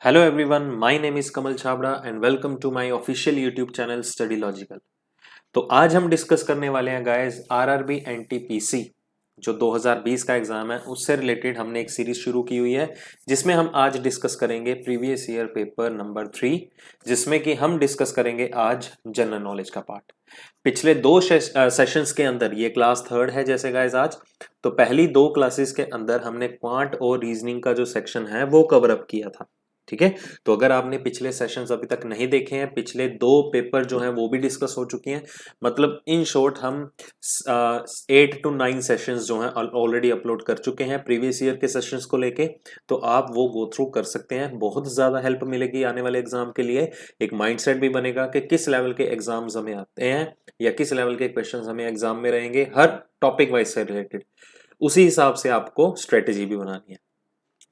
Hello everyone, my name is Kamal Chhabra and welcome to my official YouTube channel Study Logical। तो आज हम discuss करने वाले हैं गाइस आरआरबी एनटीपीसी जो 2020 का एग्जाम है उससे रिलेटेड हमने एक सीरीज शुरू की हुई है जिसमें हम आज डिस्कस करेंगे प्रीवियस ईयर पेपर नंबर 3 जिसमें कि हम डिस्कस करेंगे आज जनरल नॉलेज का पार्ट। पिछले दो सेशंस के अंदर ये क्लास थर्ड है जैसे गाइस आज, तो पहली दो क्लासेस के अंदर हमने क्वांट और रीजनिंग का जो सेक्शन है वो कवर अप किया था। ठीक है, तो अगर आपने पिछले सेशंस अभी तक नहीं देखे हैं, पिछले दो पेपर जो हैं वो भी डिस्कस हो चुकी हैं। मतलब इन शॉर्ट हम 8 to 9 सेशंस जो हैं ऑलरेडी अपलोड कर चुके हैं प्रीवियस ईयर के सेशंस को लेके, तो आप वो गो थ्रू कर सकते हैं। बहुत ज़्यादा हेल्प मिलेगी आने वाले एग्जाम के लिए। एक माइंडसेट भी बनेगा कि किस लेवल के एग्जाम्स हमें आते हैं या किस लेवल के क्वेश्चन हमें एग्जाम में रहेंगे हर टॉपिक वाइज से रिलेटेड। उसी हिसाब से आपको स्ट्रेटेजी भी बनानी है,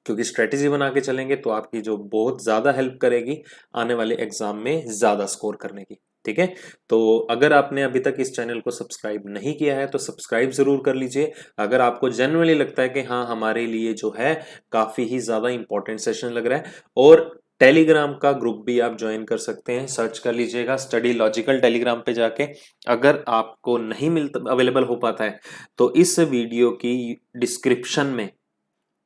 क्योंकि स्ट्रेटेजी बना के चलेंगे तो आपकी जो बहुत ज़्यादा हेल्प करेगी आने वाले एग्जाम में ज़्यादा स्कोर करने की। ठीक है, तो अगर आपने अभी तक इस चैनल को सब्सक्राइब नहीं किया है तो सब्सक्राइब ज़रूर कर लीजिए। अगर आपको जेन्युइनली लगता है कि हाँ हमारे लिए जो है काफ़ी ही ज़्यादा इंपॉर्टेंट सेशन लग रहा है, और टेलीग्राम का ग्रुप भी आप ज्वाइन कर सकते हैं। सर्च कर लीजिएगा स्टडी लॉजिकल टेलीग्राम पे जाके। अगर आपको नहीं मिलता अवेलेबल हो पाता है तो इस वीडियो की डिस्क्रिप्शन में,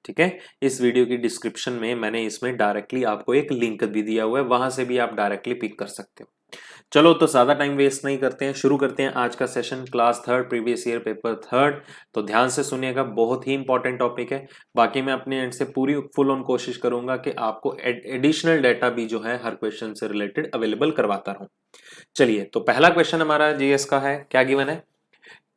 ठीक है, इस वीडियो की डिस्क्रिप्शन में मैंने इसमें डायरेक्टली आपको एक लिंक भी दिया हुआ है, वहां से भी आप डायरेक्टली पिक कर सकते हो। चलो तो ज्यादा टाइम वेस्ट नहीं करते हैं, शुरू करते हैं आज का session. Class third previous year paper third, तो ध्यान से सुनिएगा, बहुत ही इंपॉर्टेंट टॉपिक है। बाकी मैं अपने एंड से पूरी फुल ऑन कोशिश करूंगा कि आपको एडिशनल डाटा भी जो है हर क्वेश्चन से रिलेटेड अवेलेबल करवाता रहूं। चलिए, तो पहला क्वेश्चन हमारा जीएस का है, क्या गिवन है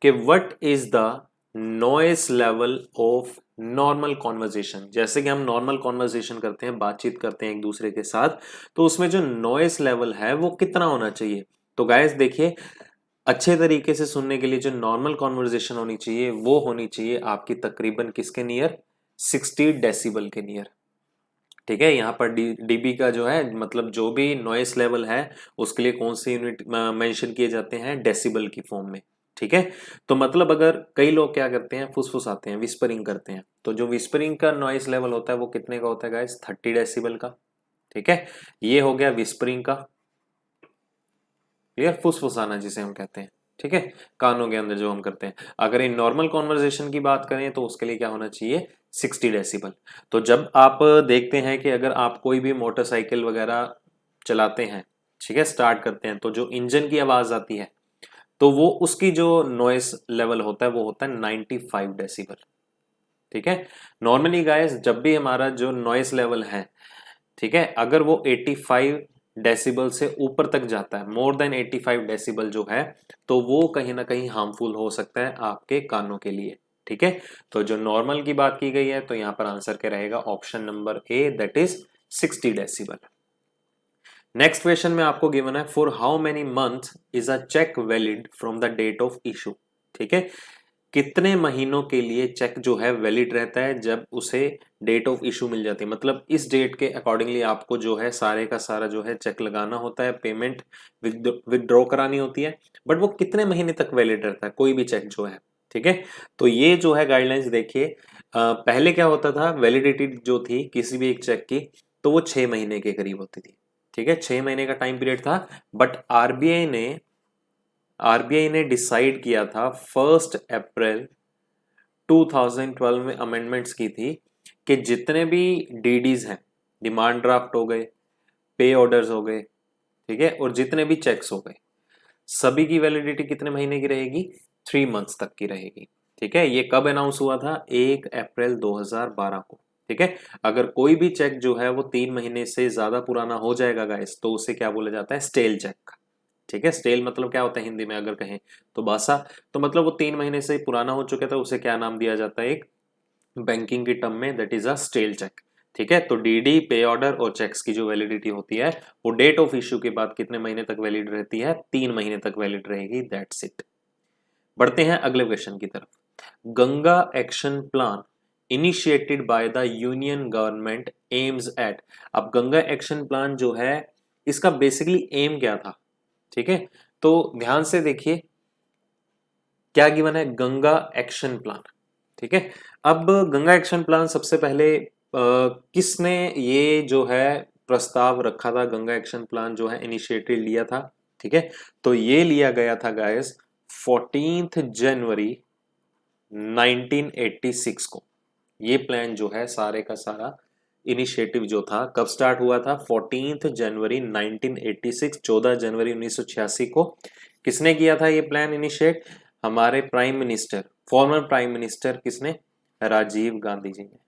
कि what is the noise level of normal conversation. जैसे कि हम नॉर्मल कॉन्वर्जेशन करते हैं, बातचीत करते हैं एक दूसरे के साथ, तो उसमें जो नॉइस लेवल है वो कितना होना चाहिए। तो गाइस देखिए, अच्छे तरीके से सुनने के लिए जो नॉर्मल कॉन्वर्जेशन होनी चाहिए वो होनी चाहिए आपकी तकरीबन किसके नियर, 60 डेसिबल के नियर। ठीक है, यहाँ पर डीबी का जो है मतलब जो भी नॉइस लेवल है उसके लिए कौन से यूनिट मेंशन किए जाते हैं, डेसिबल की फॉर्म में। ठीक है, तो मतलब अगर कई लोग क्या करते हैं, फुसफुसाते हैं, विस्परिंग करते हैं, तो जो विस्परिंग का नॉइस लेवल होता है वो कितने का होता है गाइस, 30 डेसिबल का। ठीक है, ये हो गया विस्परिंग का, क्लियर, फुसफुसाना जिसे हम कहते हैं। ठीक है, कानों के अंदर जो हम करते हैं। अगर इन नॉर्मल कॉन्वर्जेशन की बात करें तो उसके लिए क्या होना चाहिए, 60 डेसिबल। तो जब आप देखते हैं कि अगर आप कोई भी मोटरसाइकिल वगैरह चलाते हैं, ठीक है, स्टार्ट करते हैं, तो जो इंजन की आवाज आती है तो वो उसकी जो नॉइस लेवल होता है वो होता है 95 डेसिबल। ठीक है, नॉर्मली गाइस जब भी हमारा जो नॉइस लेवल है, ठीक है, अगर वो 85 डेसिबल से ऊपर तक जाता है, मोर देन 85 डेसिबल जो है, तो वो कहीं ना कहीं हार्मफुल हो सकता है आपके कानों के लिए। ठीक है, तो जो नॉर्मल की बात की गई है तो यहाँ पर आंसर क्या रहेगा, option number A, that is 60 decibel. Next question में आपको गिवन है, for how many month is a cheque valid from the date of issue. ठीक है, कितने महीनों के लिए चेक जो है वैलिड रहता है जब उसे डेट ऑफ इशू मिल जाती है। मतलब इस डेट के अकॉर्डिंगली आपको जो है सारे का सारा जो है चेक लगाना होता है, पेमेंट विदड्रॉ करानी होती है, बट वो कितने महीने तक वैलिड रहता है कोई भी चेक जो है। ठीक है, तो ये जो है गाइडलाइंस देखिए, पहले क्या होता था, वैलिडिटी जो थी किसी भी एक चेक की तो वो 6 महीने के करीब होती थी। ठीक है, 6 महीने का टाइम पीरियड था, बट आरबीआई ने डिसाइड किया था 1 अप्रैल 2012 में अमेंडमेंट्स की थी कि जितने भी डीडीज हैं, डिमांड ड्राफ्ट हो गए, पे ऑर्डर्स हो गए, ठीक है, और जितने भी चेक्स हो गए, सभी की वैलिडिटी कितने महीने की रहेगी, 3 मंथ्स तक की रहेगी। ठीक है, ये कब अनाउंस हुआ था, 1 अप्रैल 2012 को। ठीक है, अगर कोई भी चेक जो है वो 3 महीने से ज्यादा पुराना हो जाएगा गाइस, तो उसे क्या बोला जाता है, स्टेल चेक। ठीक है, स्टेल मतलब क्या होता है हिंदी में अगर कहें तो बासा। तो मतलब वो 3 महीने से पुराना हो चुका था, उसे क्या नाम दिया जाता है, एक बैंकिंग की टर्म में, that is a stale cheque. ठीक है, तो डीडी, पे ऑर्डर और चेक्स की जो वैलिडिटी होती है वो डेट ऑफ इश्यू के बाद कितने महीने तक वैलिड रहती है, 3 महीने तक वैलिड रहेगी, दैट्स इट। बढ़ते हैं अगले क्वेश्चन की तरफ। Ganga action plan initiated by the union government aims at. अब गंगा एक्शन प्लान जो है इसका बेसिकली एम क्या था। ठीक है, तो ध्यान से देखिए क्या गिवन है, गंगा एक्शन प्लान। ठीक है, अब गंगा एक्शन प्लान सबसे पहले किसने ये जो है प्रस्ताव रखा था, गंगा एक्शन प्लान जो है इनिशिएटिव लिया था, ठीक है। तो ये लिया गया था गाइस 14 जनवरी 1986 को। ये प्लान जो है सारे का सारा इनिशिएटिव जो था कब स्टार्ट हुआ था, 14 जनवरी 1986, 14 जनवरी 1986 को किसने किया था ये प्लान इनिशिएट? हमारे prime minister, former prime minister किसने? राजीव गांधी जी ने,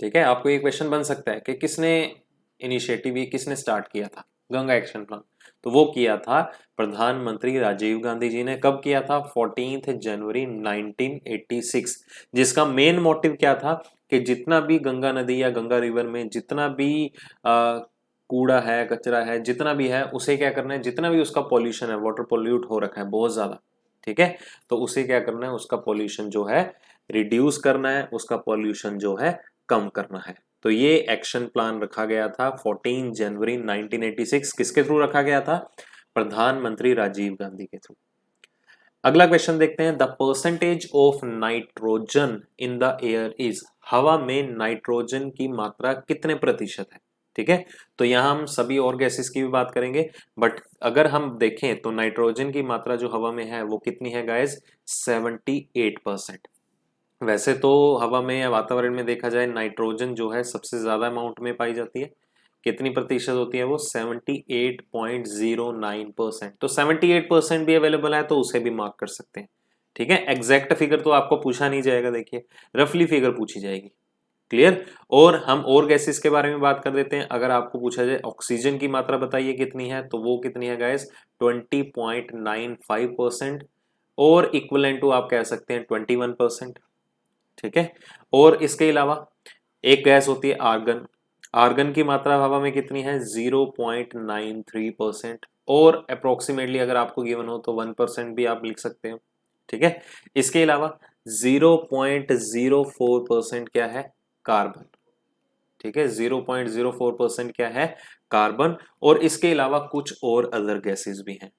ठीक है। आपको ये क्वेश्चन बन सकता है कि किसने इनिशिएटिव, ये किसने स्टार्ट किया था गंगा एक्शन प्लान? तो वो किया था प्रधानमंत्री राजीव गांधी जी ने। कब किया था? 14 जनवरी 1986। जिसका मेन मोटिव क्या था कि जितना भी गंगा नदी या गंगा रिवर में जितना भी कूड़ा है, कचरा है, जितना भी है, उसे क्या करना है, जितना भी उसका पॉल्यूशन है, वाटर पोल्यूट हो रखा है बहुत ज्यादा, ठीक है, तो उसे क्या करना है, उसका पॉल्यूशन जो है रिड्यूस करना है, उसका पॉल्यूशन जो है कम करना है। तो ये एक्शन प्लान रखा गया था 14 जनवरी 1986। किसके थ्रू रखा गया था? प्रधानमंत्री राजीव गांधी के थ्रू। अगला क्वेश्चन देखते हैं, the percentage of nitrogen in the air is, हवा में नाइट्रोजन की मात्रा कितने प्रतिशत है, ठीक है। तो यहां हम सभी और गैसेस की भी बात करेंगे, बट अगर हम देखें तो नाइट्रोजन की मात्रा जो हवा में है वो कितनी है गाइस? 78%। वैसे तो हवा में या वातावरण में देखा जाए नाइट्रोजन जो है सबसे ज्यादा अमाउंट में पाई जाती है। कितनी प्रतिशत होती है वो? 78.09%। तो 78% भी अवेलेबल है तो उसे भी मार्क कर सकते हैं, ठीक है। एग्जैक्ट फिगर तो आपको पूछा नहीं जाएगा, देखिए रफली फिगर पूछी जाएगी, क्लियर। और हम और गैसेस के बारे में बात कर देते हैं। अगर आपको पूछा जाए ऑक्सीजन की मात्रा बताइए कितनी है, तो वो कितनी है गाइस? 20.95%, और इक्विवेलेंट टू आप कह सकते हैं 21%, ठीक है। और इसके अलावा एक गैस होती है आर्गन। आर्गन की मात्रा हवा में कितनी है? 0.93%, और अप्रोक्सीमेटली अगर आपको गिवन हो तो 1% भी आप लिख सकते हो, ठीक है। इसके अलावा 0.04% क्या है? कार्बन, ठीक है। 0.04% क्या है? कार्बन। और इसके अलावा कुछ और अदर गैसेस भी हैं,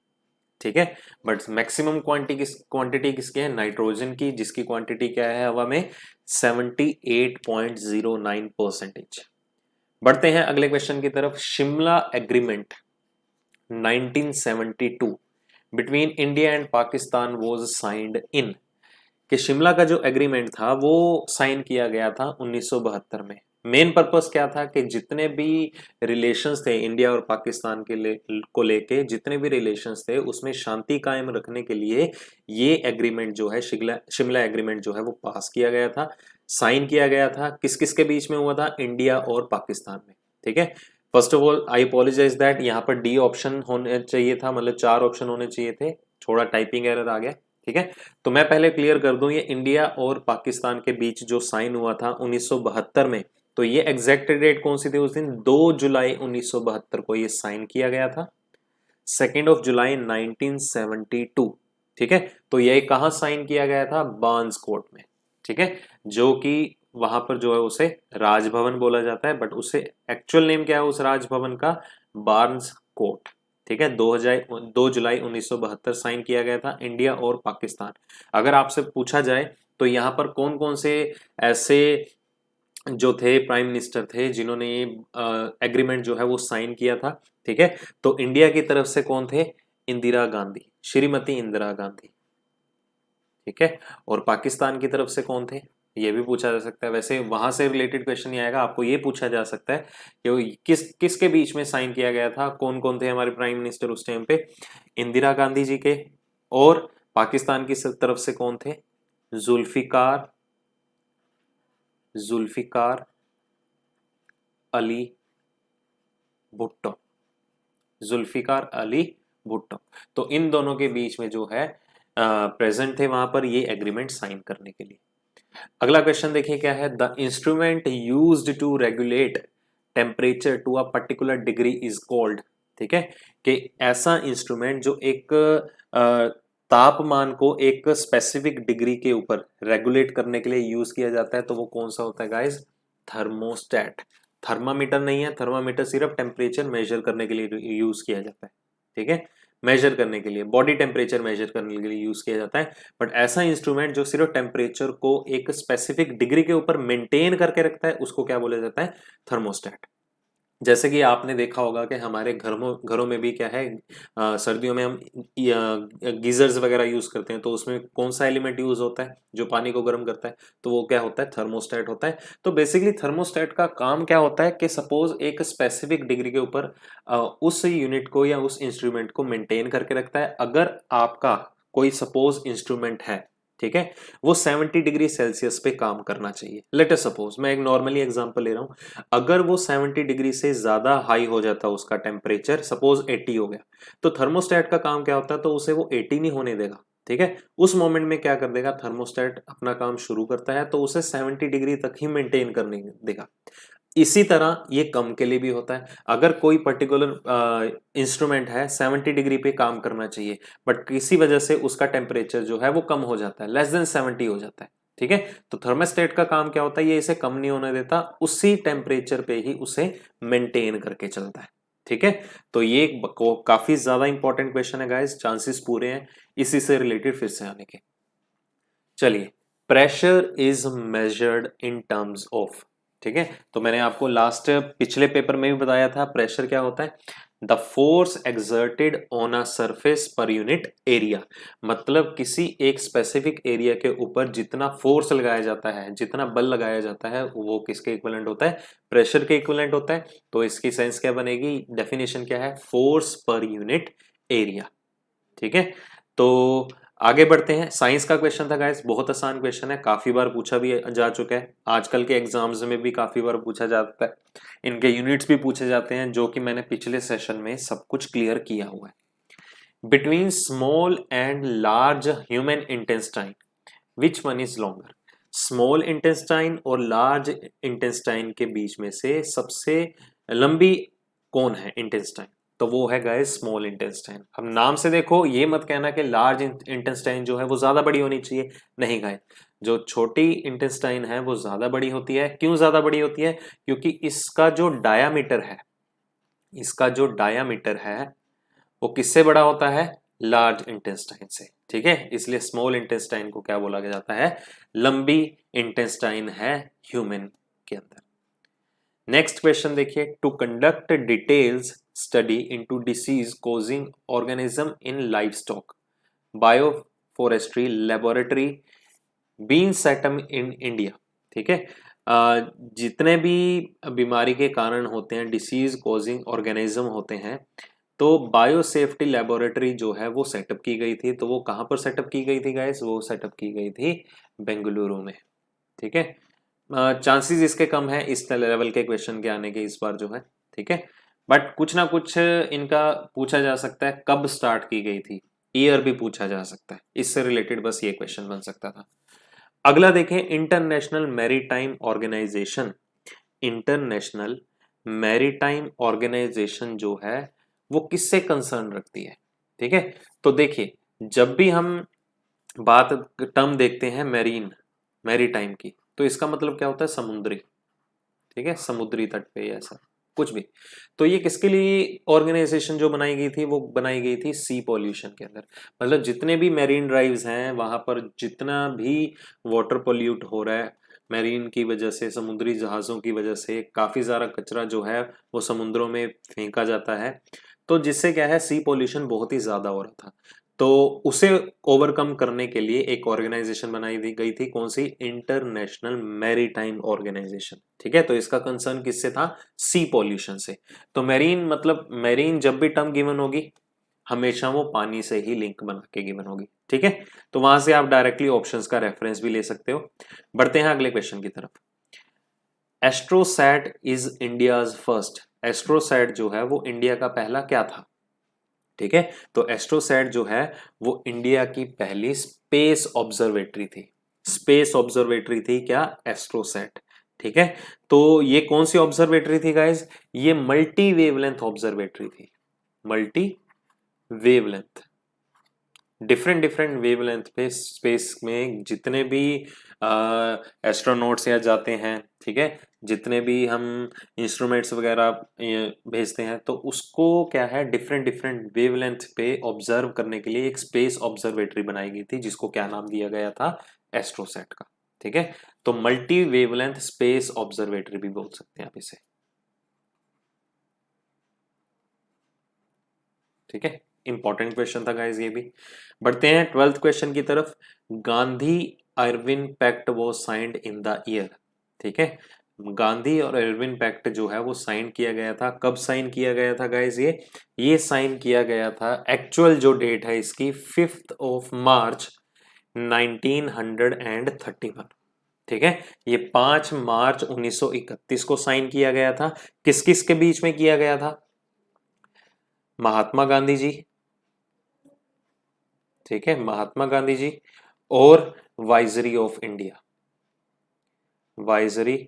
ठीक है। बट मैक्सिमम क्वांटिटी किसकी है? नाइट्रोजन की, जिसकी क्वांटिटी क्या है हवा में? 78.09%। बढ़ते हैं अगले क्वेश्चन की तरफ। Shimla agreement 1972 between India and Pakistan was signed in, कि शिमला का जो एग्रीमेंट था वो साइन किया गया था 1972 में। मेन पर्पस क्या था कि जितने भी रिलेशंस थे इंडिया और पाकिस्तान को लेके, जितने भी रिलेशंस थे उसमें शांति कायम रखने के लिए ये एग्रीमेंट जो है, शिमला एग्रीमेंट जो है वो पास किया गया था, साइन किया गया था। किस किस के बीच में हुआ था? इंडिया और पाकिस्तान में, ठीक है। First of all I apologize that यहाँ पर डी ऑप्शन होने चाहिए था, मतलब 4 ऑप्शन होने चाहिए थे, थोड़ा टाइपिंग एरर आ गया, ठीक है। तो मैं पहले क्लियर कर दूं, ये इंडिया और पाकिस्तान के बीच जो साइन हुआ था 1972 में, तो ये एग्जैक्ट डेट कौन सी थी उस दिन? 2 जुलाई 1972 को ये साइन किया गया था, 2 जुलाई 1972, ठीक है। तो ये कहां साइन किया गया था? बार्न्स कोर्ट में, ठीक है, जो कि वहां पर जो है उसे राजभवन बोला जाता है, बट उसे एक्चुअल नेम क्या है उस राजभवन का? बार्न्स कोर्ट, ठीक है। 2 जुलाई 1972 साइन किया गया था इंडिया और पाकिस्तान। अगर आपसे पूछा जाए तो यहाँ पर कौन कौन से ऐसे जो थे प्राइम मिनिस्टर थे जिन्होंने ये एग्रीमेंट जो है वो साइन किया था, ठीक है, तो इंडिया की तरफ से कौन थे? इंदिरा गांधी, श्रीमती इंदिरा गांधी, ठीक है। और पाकिस्तान की तरफ से कौन थे? ये भी पूछा जा सकता है। वैसे वहां से रिलेटेड क्वेश्चन ही आएगा, आपको ये पूछा जा सकता है कि वो किसके बीच में साइन किया गया था, कौन कौन थे हमारे प्राइम मिनिस्टर उस टाइम पे? इंदिरा गांधी जी के। और पाकिस्तान की तरफ से कौन थे? जुल्फिकार जुल्फिकार अली भुट्टो, जुल्फिकार अली भुट्टो। तो इन दोनों के बीच में जो है प्रेजेंट थे वहां पर ये एग्रीमेंट साइन करने के लिए। अगला क्वेश्चन देखिए क्या है, the instrument used to regulate temperature to a particular degree is called, ठीक है, कि ऐसा इंस्ट्रूमेंट जो एक तापमान को एक स्पेसिफिक डिग्री के ऊपर रेगुलेट करने के लिए यूज किया जाता है, तो वो कौन सा होता है गाइस? थर्मोस्टेट। थर्मामीटर नहीं है, थर्मामीटर सिर्फ टेम्परेचर मेजर करने के लिए यूज किया जाता है, ठीक है, मेजर करने के लिए, बॉडी टेम्परेचर मेजर करने के लिए यूज किया जाता है। बट ऐसा इंस्ट्रूमेंट जो सिर्फ टेम्परेचर को एक स्पेसिफिक डिग्री के ऊपर मेंटेन करके रखता है उसको क्या बोला जाता है? थर्मोस्टेट, जैसे कि आपने देखा होगा कि हमारे घरों में भी क्या है, सर्दियों में हम गीजर्स वगैरह यूज करते हैं, तो उसमें कौन सा एलिमेंट यूज होता है जो पानी को गर्म करता है? तो वो क्या होता है? थर्मोस्टेट होता है। तो बेसिकली थर्मोस्टेट का काम क्या होता है कि सपोज एक स्पेसिफिक डिग्री के ऊपर उस यूनिट को या उस इंस्ट्रूमेंट को मेंटेन करके रखता है। अगर आपका कोई सपोज इंस्ट्रूमेंट है, ठीक है, वो 70 डिग्री सेल्सियस पे काम करना चाहिए। लेट अस सपोज, मैं एक नॉर्मली एग्जांपल ले रहा हूं, अगर वो 70 डिग्री से ज्यादा हाई हो जाता है उसका टेम्परेचर, सपोज 80 हो गया, तो थर्मोस्टेट का काम क्या होता है? तो उसे वो 80 नहीं होने देगा, ठीक है। उस मोमेंट में क्या कर देगा थर्मोस्टेट? अपना काम शुरू करता है, तो उसे 70 डिग्री तक ही मेंटेन करने देगा। इसी तरह ये कम के लिए भी होता है। अगर कोई पर्टिकुलर इंस्ट्रूमेंट है, 70 डिग्री पे काम करना चाहिए, बट किसी वजह से उसका टेम्परेचर जो है वो कम हो जाता है, लेस देन 70 हो जाता है, ठीक है, तो थर्मोस्टेट का काम क्या होता है? ये इसे कम नहीं होने देता, उसी टेम्परेचर पे ही उसे मेंटेन करके चलता है, ठीक है। तो ये काफी ज्यादा इंपॉर्टेंट क्वेश्चन है गाइस, चांसेस पूरे हैं इसी से रिलेटेड फिर से आने के। चलिए, pressure is measured in terms of, ठीक है, तो मैंने आपको लास्ट पिछले पेपर में भी बताया था प्रेशर क्या होता है। The force exerted on a surface per unit area, मतलब किसी एक स्पेसिफिक एरिया के ऊपर जितना फोर्स लगाया जाता है, जितना बल लगाया जाता है, वो किसके इक्विवेलेंट होता है? प्रेशर के इक्विवेलेंट होता है। तो इसकी सेंस क्या बनेगी? डेफिनेशन क्या है? फोर्स पर यूनिट एरिया, ठीक है। तो आगे बढ़ते हैं। साइंस का क्वेश्चन था गाइस, बहुत आसान क्वेश्चन है, काफी बार पूछा भी जा चुका है, आजकल के एग्जाम्स में भी काफी बार पूछा जाता है, इनके यूनिट्स भी पूछे जाते हैं, जो कि मैंने पिछले सेशन में सब कुछ क्लियर किया हुआ है। Between small and large human intestine, which one is longer? Small intestine और लार्ज इंटेस्टाइन के बीच में से सबसे लंबी कौन है इंटेस्टाइन? तो वो है गाइस स्मॉल इंटेस्टाइन। अब नाम से देखो, ये मत कहना कि लार्ज इंटेस्टाइन जो है वो ज्यादा बड़ी होनी चाहिए, नहीं गाइस, जो छोटी इंटेस्टाइन है वो ज्यादा बड़ी होती है। क्यों ज्यादा बड़ी होती है? क्योंकि इसका जो डायामीटर है वो किससे बड़ा होता है? लार्ज इंटेस्टाइन से, ठीक है। इसलिए स्मॉल इंटेस्टाइन को क्या बोला जाता है? लंबी इंटेस्टाइन है ह्यूमन के अंदर। नेक्स्ट क्वेश्चन देखिए, to conduct details study into disease causing organism in livestock, bio forestry laboratory been set up in India, ठीक है। जितने भी बीमारी के कारण होते हैं, डिसीज कॉजिंग ऑर्गेनिज्म होते हैं, तो बायो सेफ्टी लेबोरेटरी जो है वो सेटअप की गई थी। तो वो कहां पर सेटअप की गई थी गाइस? वो सेटअप की गई थी बेंगलुरु में, ठीक है। चांसेस इसके कम है इस लेवल के क्वेश्चन के आने के इस बार जो है, ठीक है, बट कुछ ना कुछ इनका पूछा जा सकता है, कब स्टार्ट की गई थी, ईयर भी पूछा जा सकता है, इससे रिलेटेड बस ये क्वेश्चन बन सकता था। अगला देखें, international maritime organisation. International maritime organisation जो है वो किससे कंसर्न रखती है, ठीक है। तो देखिए, जब भी हम बात टर्म देखते हैं मैरीटाइम की, तो इसका मतलब क्या होता है? समुद्री, ठीक है, समुद्री तट पे ऐसा कुछ भी। तो ये किसके लिए ऑर्गेनाइजेशन जो बनाई गई थी? वो बनाई गई थी सी पॉल्यूशन के अंदर, मतलब जितने भी मैरीन ड्राइव्स हैं वहां पर जितना भी वाटर पोल्यूट हो रहा है मैरीन की वजह से, समुद्री जहाजों की वजह से काफी सारा कचरा जो है वो समुद्रों में फेंका जाता है, तो जिससे क्या है सी पॉल्यूशन बहुत ही ज्यादा हो रहा था। तो उसे ओवरकम करने के लिए एक ऑर्गेनाइजेशन बनाई दी गई थी, कौन सी? इंटरनेशनल मैरीटाइम ऑर्गेनाइजेशन, ठीक है। तो इसका कंसर्न किससे था? सी पॉल्यूशन से। तो मैरीन मतलब मैरीन जब भी टर्म गिवन होगी हमेशा वो पानी से ही लिंक बना के गिवन होगी, ठीक है। तो वहां से आप डायरेक्टली ऑप्शंस का रेफरेंस भी ले सकते हो। बढ़ते हैं अगले क्वेश्चन की तरफ। AstroSat is India's first, AstroSat जो है वो इंडिया का पहला क्या था, ठीक है। तो एस्ट्रोसैट जो है वो इंडिया की पहली स्पेस ऑब्जर्वेटरी थी। स्पेस ऑब्जर्वेटरी थी क्या? एस्ट्रोसैट, ठीक है। तो ये कौन सी ऑब्जर्वेटरी थी गाइस? ये मल्टी वेवलेंथ ऑब्जर्वेटरी थी। Multi wavelength, different different wavelength पे स्पेस में जितने भी एस्ट्रोनॉट्स या जाते हैं, ठीक है, जितने भी हम इंस्ट्रूमेंट्स वगैरह भेजते हैं, तो उसको क्या है डिफरेंट डिफरेंट वेवलेंथ पे ऑब्जर्व करने के लिए एक स्पेस ऑब्जर्वेटरी बनाई गई थी, जिसको क्या नाम दिया गया था? एस्ट्रोसैट का, ठीक है। तो मल्टी वेवलेंथ स्पेस ऑब्जर्वेटरी भी बोल सकते हैं आप इसे। ठीक है, इंपॉर्टेंट क्वेश्चन था गाइस ये भी। बढ़ते हैं 12th क्वेश्चन की तरफ। गांधी अर्विन पैक्ट वो साइंड इन द ईयर। ठीक है, गांधी और अर्विन पैक्ट जो है वो साइन किया गया था, कब साइन किया गया था गाइस? ये साइन किया गया था, एक्चुअल जो डेट है इसकी 5th ऑफ मार्च 1931। ठीक है, ये 5 मार्च 1931 को साइन किया गया था। किस किस के बीच में किया गया था? महात्मा गांधी जी, ठीक है, महात्मा गांधी जी और viceroy of India. Viceroy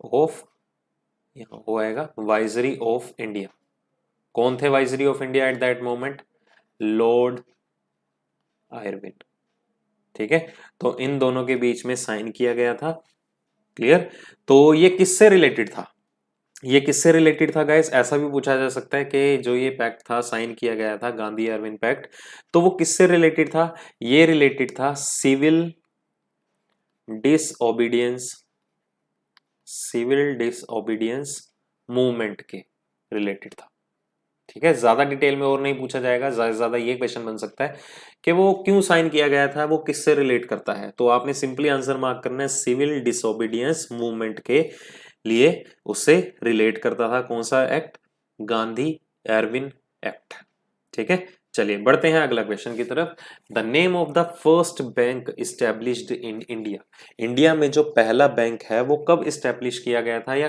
of, यहां हो आएगा वाइजरी ऑफ इंडिया। कौन थे viceroy of India at that moment? Lord Irwin. ठीक है, तो इन दोनों के बीच में साइन किया गया था। क्लियर? तो ये किससे रिलेटेड था? ये किससे रिलेटेड था गाइस? ऐसा भी पूछा जा सकता है कि जो ये पैक्ट था, साइन किया गया था गांधी अरविंद पैक्ट, तो वो किससे रिलेटेड था? ये रिलेटेड था civil disobedience, civil disobedience movement के रिलेटेड था। ठीक है, ज्यादा डिटेल में और नहीं पूछा जाएगा, ज्यादा से ज्यादा ये क्वेश्चन बन सकता है कि वो क्यों साइन किया गया था, वो किससे रिलेट करता है। तो आपने सिंपली आंसर मार्क करना है, सिविल डिसओबीडियंस मूवमेंट के लिए उससे रिलेट करता था। कौन सा एक्ट? Gandhi Irwin act. ठीक है, चलिए बढ़ते हैं अगला क्वेश्चन की तरफ। The name of the first bank established in India. India में जो पहला बैंक है वो कब इस्टेब्लिश किया गया था, या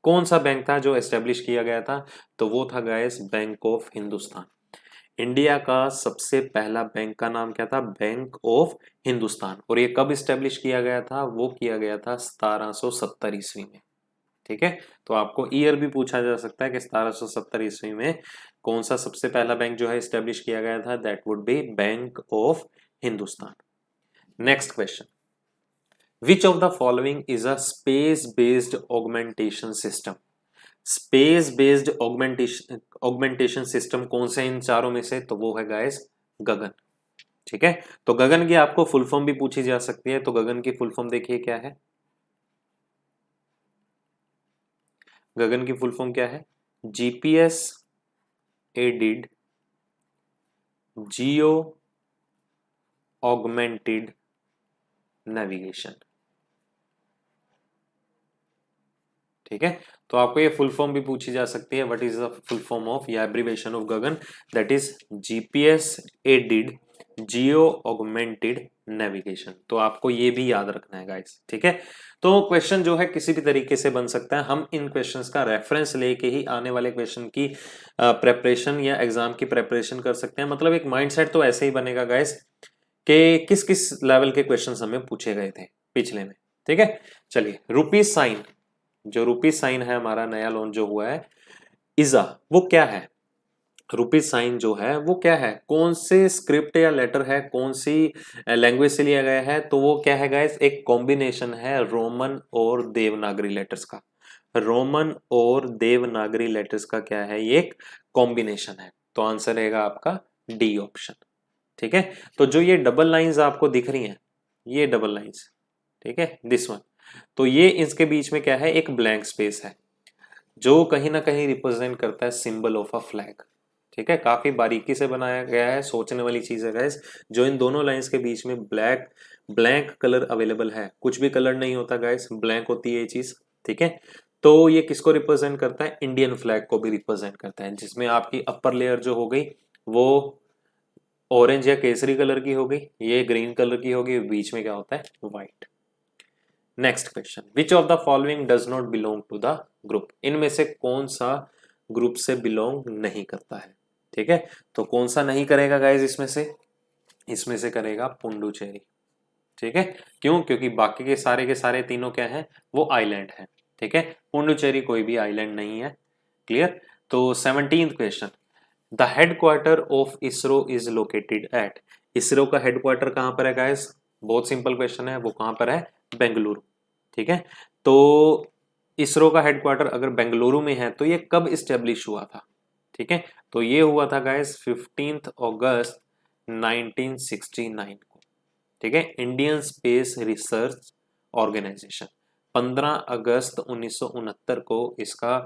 कौन सा बैंक था जो एस्टेब्लिश किया गया था? तो वो था guys bank of Hindustan. India का सबसे पहला बैंक का नाम क्या था? Bank of Hindustan. और ये कब इस्टेब्लिश किया गया था? वो किया गया था 1770 ईस्वी में। ठीक है, तो आपको ईयर भी पूछा जा सकता है कि 1770 ईस्वी में कौन सा सबसे पहला बैंक जो है इस्टेब्लिश किया गया था? That would be bank of Hindustan. Next question, which of the following is a space based augmentation system? Space based augmentation system कौन से इन चारों में से? तो वो है गाइस गगन। ठीक है, तो गगन की आपको फुल फॉर्म भी पूछी जा सकती है, तो गगन की फुल फॉर्म देखिए क्या है। गगन की फुल फॉर्म क्या है? GPS aided geo augmented navigation. ठीक है, तो आपको ये फुल फॉर्म भी पूछी जा सकती है, what is the full form of या abbreviation of GAGAN? That is GPS aided geo augmented navigation. तो आपको ये भी याद रखना है गाइस। ठीक है, तो क्वेश्चन जो है किसी भी तरीके से बन सकता है, हम इन क्वेश्चंस का रेफरेंस लेके ही आने वाले क्वेश्चन की प्रेपरेशन या एग्जाम की प्रेपरेशन कर सकते हैं। मतलब एक माइंडसेट तो ऐसे ही बनेगा गाइस कि किस किस लेवल के क्वेश्चंस हमें पूछे गए थे पिछले में। ठीक है, चलिए रुपीज साइन, जो रुपीज साइन है हमारा नया लॉन्च जो हुआ है इजा, वो क्या है? रुपीज साइन जो है वो क्या है? कौन से स्क्रिप्ट या लेटर है, कौन सी लैंग्वेज से लिया गया है? तो वो क्या है गाइस? एक कॉम्बिनेशन है रोमन और देवनागरी लेटर्स का। रोमन और देवनागरी लेटर्स का क्या है? ये एक कॉम्बिनेशन है। तो आंसर रहेगा आपका डी ऑप्शन। ठीक है, तो जो ये डबल लाइंस आपको दिख रही हैं, ये डबल लाइंस, ठीक है, दिस वन, तो ये इसके बीच में क्या है? एक ब्लैंक स्पेस है जो कहीं ना कहीं रिप्रेजेंट करता है सिंबल ऑफ अ फ्लैग। ठीक है, काफी बारीकी से बनाया गया है, सोचने वाली चीज है गाइस। जो इन दोनों लाइंस के बीच में ब्लैंक कलर अवेलेबल है, कुछ भी कलर नहीं होता गाइस, ब्लैंक होती है ये चीज। ठीक है, तो ये किसको रिप्रेजेंट करता है? इंडियन फ्लैग को भी रिप्रेजेंट करता है, जिसमें आपकी अपर लेयर जो हो गई वो ऑरेंज या केसरी कलर की होगी, ये ग्रीन कलर की होगी, बीच में क्या होता है? White. Next question, which of the following does not belong to the group? इनमें से कौन सा ग्रुप से बिलोंग नहीं करता है? ठीक है, तो कौन सा नहीं करेगा गाइज इसमें से? इसमें से करेगा पुंडुचेरी। ठीक है, क्यों? क्योंकि बाकी के सारे तीनों क्या हैं? वो आइलैंड हैं। ठीक है, पुंडुचेरी कोई भी आइलैंड नहीं है। क्लियर? तो 17th question, the headquarter of ISRO is located at. ISRO का हेडक्वार्टर कहां पर है गाइस? बहुत सिंपल क्वेश्चन है, वो कहां पर है? बेंगलुरु। ठीक है, तो इसरो का हेडक्वार्टर अगर बेंगलुरु में है तो ये कब इस्टेब्लिश हुआ था? ठीक है, तो ये हुआ था गाइस 15 अगस्त 1969 को। ठीक है, इंडियन स्पेस रिसर्च ऑर्गेनाइजेशन 15 अगस्त 1969 को इसका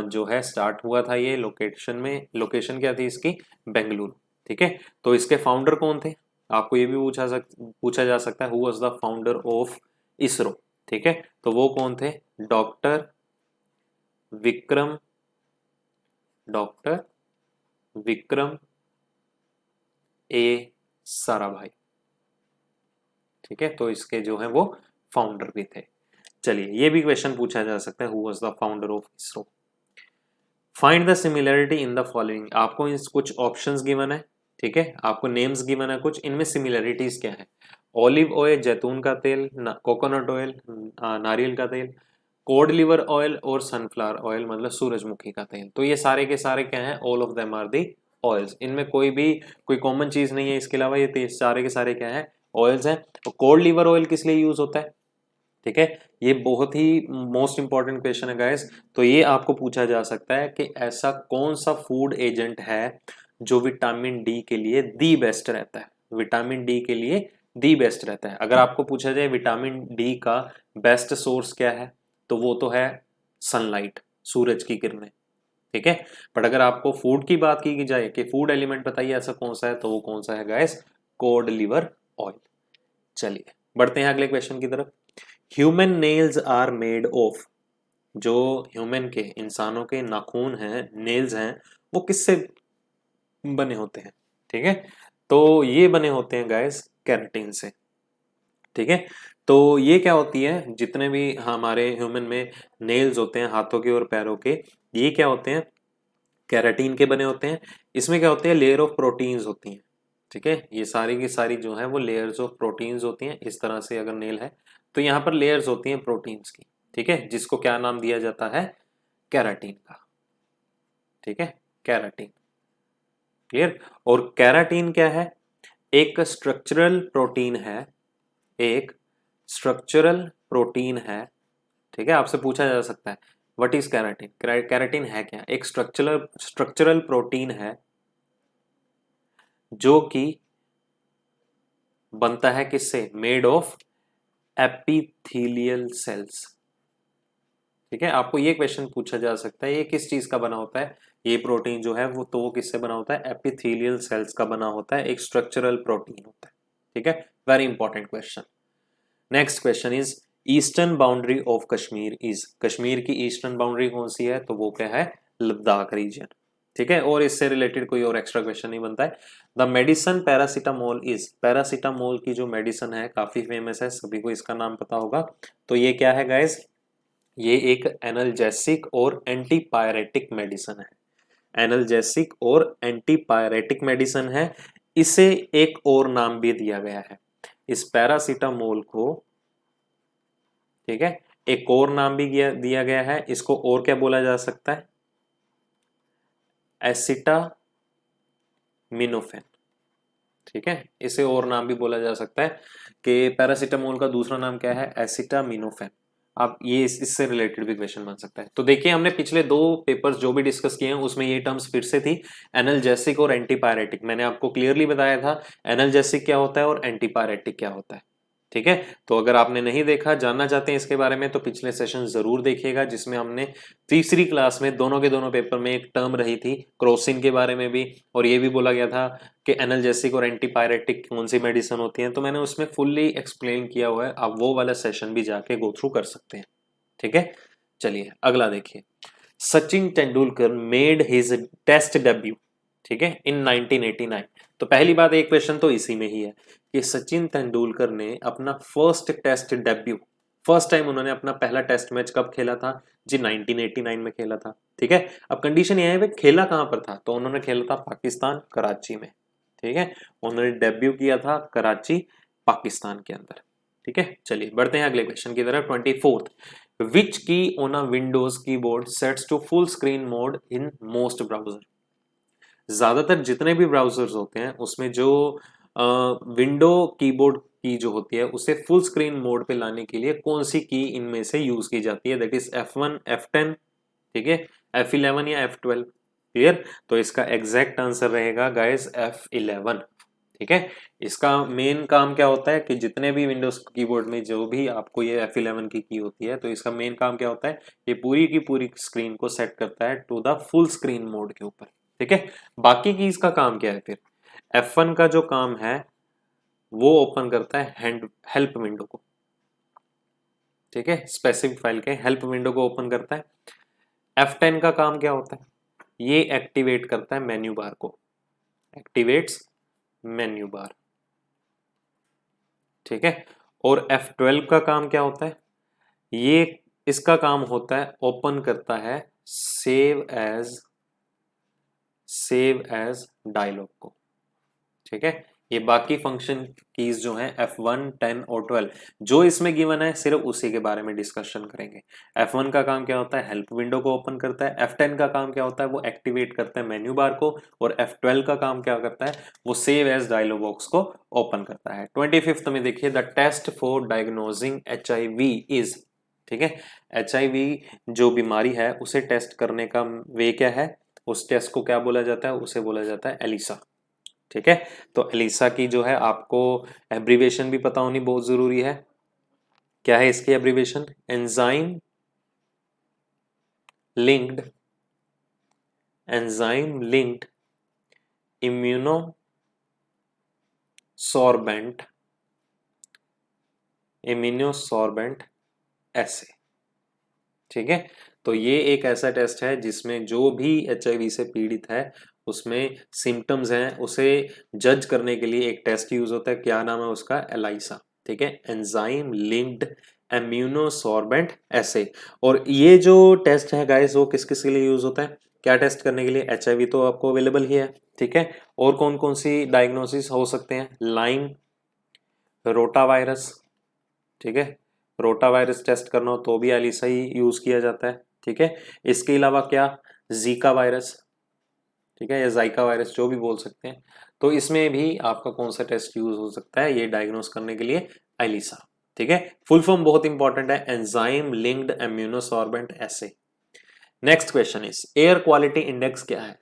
जो है स्टार्ट हुआ था ये लोकेशन क्या थी इसकी, बेंगलुरु। ठीक है, तो इसके फाउंडर कौन थे, आपको ये भी पूछा जा सकता है, who was the founder of ISRO. ठीक है, तो वो कौन थे, डॉक्टर विक्रम ए साराभाई। ठीक है, तो इसके जो है वो फाउंडर भी थे। चलिए, ये भी क्वेश्चन पूछा जा सकता है, who was the founder of ISRO. Find the similarity in the following, आपको इस कुछ ऑप्शंस गिवन है। ठीक है, आपको नेम्स गिवन है कुछ, इनमें सिमिलरिटीज क्या है, ऑलिव ऑयल जैतून का तेल, कोकोनट ऑयल नारियल का तेल, कोड लिवर ऑयल और सनफ्लावर ऑयल मतलब सूरजमुखी का तेल। तो ये सारे के सारे क्या हैं, all of them are the oils, इनमें कोई कॉमन चीज नहीं है, इसके अलावा ये सारे के सारे क्या है, ऑयल्स हैं। और कोड लिवर ऑयल किस लिए यूज होता है, ठीक है, ये बहुत ही मोस्ट इंपॉर्टेंट क्वेश्चन है गाइस। तो ये आपको पूछा जा सकता है कि ऐसा कौन सा फूड एजेंट है जो विटामिन डी के लिए दी बेस्ट रहता है, विटामिन डी के लिए दी बेस्ट रहता है। अगर आपको पूछा जाए विटामिन डी का बेस्ट सोर्स क्या है, तो वो तो है सनलाइट, सूरज की किरणें। ठीक है, बट अगर आपको फूड की बात की जाए कि फूड एलिमेंट बताइए ऐसा कौन सा है, तो वो कौन सा है गाइस, कोड लिवर ऑयल। चलिए बढ़ते हैं अगले क्वेश्चन की तरफ। Human nails are made of, जो ह्यूमन के इंसानों के नाखून हैं, नेल्स हैं, वो किससे बने होते हैं। ठीक है, तो ये बने होते हैं गाइस केराटिन से। ठीक है, तो ये क्या होती है, जितने भी हमारे ह्यूमन में नेल्स होते हैं हाथों के और पैरों के, ये क्या होते हैं, केराटिन के बने होते हैं। इसमें क्या होते हैं, लेयर ऑफ प्रोटीन्स होती हैं। ठीक है, ये सारी की सारी जो है वो लेयर्स ऑफ प्रोटीन्स होती हैं। इस तरह से अगर नेल है तो यहाँ पर लेयर्स होती हैं प्रोटीन्स की। ठीक है, जिसको क्या नाम दिया जाता है, केराटिन का। ठीक है, केराटिन, क्लियर। और केराटिन क्या है, एक स्ट्रक्चरल प्रोटीन है, एक स्ट्रक्चरल प्रोटीन है। ठीक है, आपसे पूछा जा सकता है व्हाट इज केराटिन, केराटिन है क्या, एक स्ट्रक्चरल प्रोटीन है जो कि बनता है किससे, मेड ऑफ एपिथेलियल सेल्स। ठीक है, आपको ये क्वेश्चन पूछा जा सकता है, ये किस चीज का बना होता है, ये प्रोटीन जो है वो, तो वो किससे बना होता है, एपिथेलियल सेल्स का बना होता है, एक स्ट्रक्चरल प्रोटीन होता है। ठीक है, very important question. Next question is eastern boundary of Kashmir is, Kashmir की ईस्टर्न बाउंड्री कौन सी है, तो वो क्या है, लद्दाख रीजन। ठीक है, और इससे रिलेटेड कोई और एक्स्ट्रा क्वेश्चन नहीं बनता है। The medicine paracetamol is, paracetamol की जो मेडिसिन है काफी फेमस है, सभी को इसका नाम पता होगा। तो ये क्या है गाइज, ये एक एनाल्जेसिक और एंटीपायरेटिक मेडिसिन है, एनाल्जेसिक और एंटीपायरेटिक मेडिसिन है। इसे एक और नाम भी दिया गया है, इस पैरासीटामोल को। ठीक है, एक और नाम भी दिया गया है, इसको और क्या बोला जा सकता है, एसिटामिनोफेन। ठीक है, इसे और नाम भी बोला जा सकता है कि पैरासीटामोल का दूसरा नाम क्या है, एसिटामिनोफेन। आप ये इससे रिलेटेड भी क्वेश्चन बन सकता है। तो देखिए, हमने पिछले 2 पेपर्स जो भी डिस्कस किए हैं उसमें ये टर्म्स फिर से थी, एनाल्जेसिक और एंटीपायरेटिक। मैंने आपको क्लियरली बताया था एनाल्जेसिक क्या होता है और एंटीपायरेटिक क्या होता है। ठीक है, तो अगर आपने नहीं देखा, जानना चाहते हैं इसके बारे में, तो पिछले सेशन जरूर देखिएगा, जिसमें हमने तीसरी क्लास में दोनों के दोनों पेपर में एक टर्म रही थी क्रोसिन के बारे में भी, और ये भी बोला गया था कि एनाल्जेसिक और एंटीपायरेटिक कौन सी मेडिसिन होती है। तो मैंने उसमें फुल्ली एक्सप्लेन किया हुआ है, आप वो वाला सेशन भी जाके गो थ्रू कर सकते हैं। ठीक है, चलिए अगला देखिए। Sachin Tendulkar made his test debut, ठीक है, इन 1989। तो पहली बात, एक क्वेश्चन तो इसी में ही है कि सचिन तेंदुलकर ने अपना first test debut, first time उन्होंने अपना पहला टेस्ट मैच कब खेला था जी, 1989 में खेला था। ठीक है, अब कंडीशन यह है वे खेला कहां पर था, तो उन्होंने खेला था पाकिस्तान, कराची में। ठीक है, उन्होंने डेब्यू किया था कराची, पाकिस्तान के अंदर। ठीक है, चलिए बढ़ते हैं अगले क्वेश्चन की तरफ। 24th, which key on a windows keyboard sets to full screen mode in most browser. ज्यादातर जितने भी ब्राउजर्स होते हैं उसमें जो विंडो कीबोर्ड की जो होती है उसे फुल स्क्रीन मोड पे लाने के लिए कौन सी की इनमें से यूज की जाती है, दैट इज F1, F10, ठीक है, F11 या F12। क्लियर, तो इसका एग्जैक्ट आंसर रहेगा गाइस F11। ठीक है। इसका मेन काम क्या होता है कि जितने भी विंडोज कीबोर्ड में जो भी आपको ये F11 की होती है, तो इसका मेन काम क्या होता है, ये पूरी की पूरी स्क्रीन को सेट करता है to the full screen mode के ऊपर। ठीक है। बाकी कीज का काम क्या है फिर, F1 का जो काम है वो ओपन करता है हेल्प विंडो को। ठीक है, स्पेसिफिक फाइल के हेल्प विंडो को ओपन करता है। F10 का काम क्या होता है, ये एक्टिवेट करता है मेन्यू बार को, एक्टिवेट्स मेन्यू बार। ठीक है। और F12 का काम क्या होता है, ये इसका काम होता है ओपन करता है सेव एज डायलॉग को। ठीक है। ये बाकी फंक्शन कीज जो हैं F1, 10 और 12 जो इसमें गिवन है सिर्फ उसी के बारे में डिस्कशन करेंगे। F1 का काम क्या होता है, हेल्प विंडो को ओपन करता है। F10 का काम क्या होता है, वो एक्टिवेट करता है मेन्यू बार को। और F12 का काम क्या करता है, वो सेव एज डायलॉग बॉक्स को ओपन करता है। 25th में देखिए, the test for diagnosing HIV is. ठीक है, HIV जो बीमारी है उसे टेस्ट करने का वे क्या है, उस टेस्ट को क्या बोला जाता है, उसे बोला जाता है एलिसा। ठीक है। तो एलिसा की जो है आपको एब्रीवेशन भी पता होनी बहुत जरूरी है। क्या है इसकी एब्रीवेशन, एंजाइम लिंक्ड इम्यूनोसॉर्बेंट एसे। ठीक है। तो ये एक ऐसा टेस्ट है जिसमें जो भी HIV से पीड़ित है उसमें सिम्टम्स हैं उसे जज करने के लिए एक टेस्ट यूज होता है। क्या नाम है उसका, एलाइसा। ठीक है, एंजाइम लिंक्ड इम्यूनोसॉर्बेंट एसे। और ये जो टेस्ट है गाइस वो किस किस के लिए यूज होता है, क्या टेस्ट करने के लिए, HIV तो आपको अवेलेबल ही है। ठीक है। और कौन कौन सी डायग्नोसिस हो सकते हैं, लाइम, रोटा वायरस। ठीक है, रोटा वायरस टेस्ट करना हो तो भी एलिसा ही यूज किया जाता है। ठीक है। इसके अलावा क्या, जीका वायरस। ठीक है, या जाइका वायरस जो भी बोल सकते हैं। तो इसमें भी आपका कौन सा टेस्ट यूज हो सकता है ये डायग्नोस करने के लिए, एलिसा। ठीक है, फुल फॉर्म बहुत इंपॉर्टेंट है, enzyme linked immunosorbent essay. Next question is air quality index क्या है।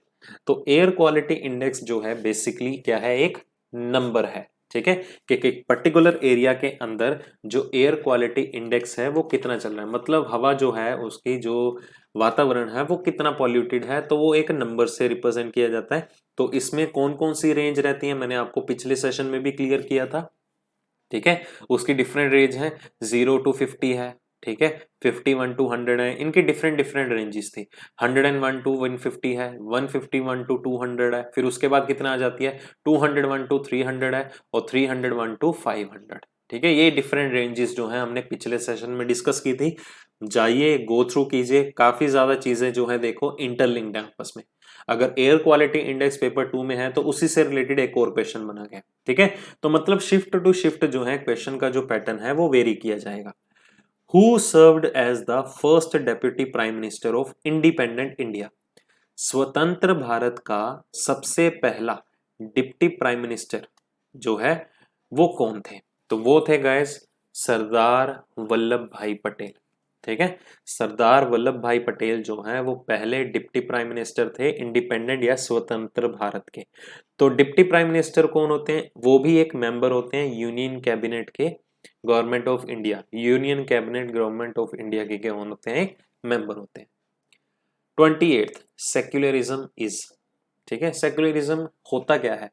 तो एयर क्वालिटी इंडेक्स जो है बेसिकली क्या है, एक नंबर है। ठीक है, कि एक पर्टिकुलर एरिया के अंदर जो एयर क्वालिटी इंडेक्स है वो कितना चल रहा है, मतलब हवा जो है उसकी जो वातावरण है वो कितना पॉल्यूटेड है, तो वो एक नंबर से रिप्रेजेंट किया जाता है। तो इसमें कौन कौन सी रेंज रहती है मैंने आपको पिछले सेशन में भी क्लियर किया था। ठीक है, उसकी डिफरेंट रेंज है, 0 to 50 है। ठीक है, 51 to 100 है, इनकी डिफरेंट डिफरेंट रेंजेस थी। 101 to 150 है, 151 to 200 है, फिर उसके बाद कितना आ जाती है, 201 to 300 है, और 301 to 500। ठीक है, ये डिफरेंट रेंजेस जो है हमने पिछले सेशन में डिस्कस की थी। जाइए गो थ्रू कीजिए, काफी ज्यादा चीजें जो है देखो इंटरलिंक्ड है आपस में। अगर एयर क्वालिटी इंडेक्स पेपर 2 में है तो उसी से रिलेटेड एक और क्वेश्चन बना गया। ठीक है, तो मतलब शिफ्ट टू शिफ्ट जो है क्वेश्चन का जो पैटर्न है वो वेरी किया जाएगा। Who served as the first deputy prime minister of independent India. स्वतंत्र भारत का सबसे पहला डिप्टी प्राइम मिनिस्टर जो है वो कौन थे, तो वो थे गाइस सरदार वल्लभ भाई पटेल। ठीक है, सरदार वल्लभ भाई पटेल जो हैं वो पहले डिप्टी प्राइम मिनिस्टर थे इंडिपेंडेंट या स्वतंत्र भारत के। तो डिप्टी प्राइम मिनिस्टर कौन होते हैं, वो भी एक मेंबर होते हैं यूनियन कैबिनेट के, government of India, union cabinet government of India के कौन होते हैं, मेंबर होते हैं। 28th secularism is. ठीक है, सेक्युलरिज्म होता क्या है,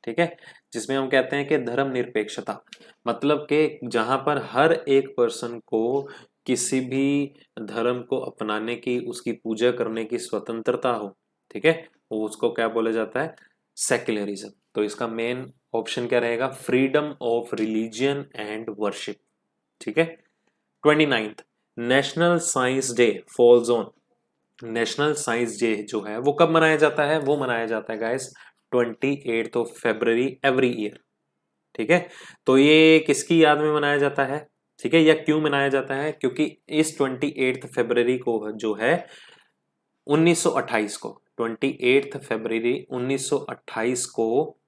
ठीक है, जिसमें हम कहते हैं कि धर्म निरपेक्षता, मतलब कि जहां पर हर एक पर्सन को किसी भी धर्म को अपनाने की, उसकी पूजा करने की स्वतंत्रता हो। ठीक है, वो उसको क्या बोला जाता है, सेक्युलरिज्म। तो इसका मेन ऑप्शन क्या रहेगा, freedom of religion and worship. ठीक है। 29th national science day falls on. National science day जो है वो कब मनाया जाता है, वो मनाया जाता है guys 28th of February every year. ठीक है, तो ये किसकी याद में मनाया जाता है, ठीक है, या क्यों मनाया जाता है, क्योंकि इस 28th February को जो है 1928 को, 28th February 1928 को,